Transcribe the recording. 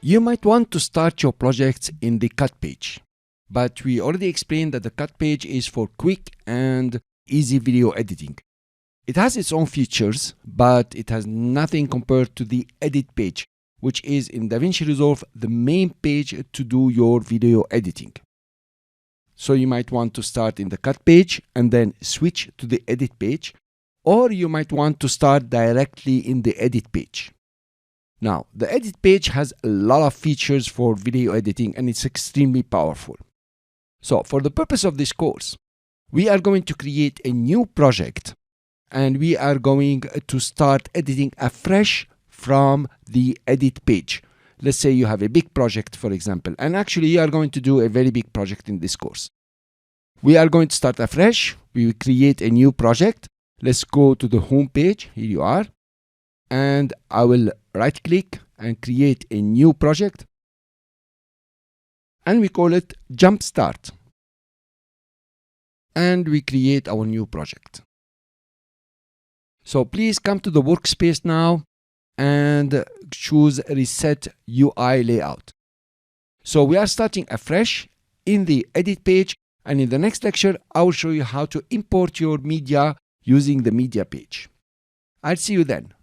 You might want to start your projects in the cut page, but we already explained that the cut page is for quick and easy video editing. It has its own features, but it has nothing compared to the edit page, which is in DaVinci Resolve the main page to do your video editing. So you might want to start in the cut page and then switch to the edit page, or you might want to start directly in the edit page. Now, the edit page has a lot of features for video editing and it's extremely powerful. So for the purpose of this course, we are going to create a new project and we are going to start editing afresh from the edit page. Let's say you have a big project, for example, and actually you are going to do a very big project in this course. We are going to start afresh. We will create a new project. Let's go to the home page. Here you are. And I will right click and create a new project. And we call it Jumpstart. And we create our new project. So please come to the workspace now and choose Reset UI Layout. So we are starting afresh in the edit page, and in the next lecture, I will show you how to import your media using the media page. I'll see you then.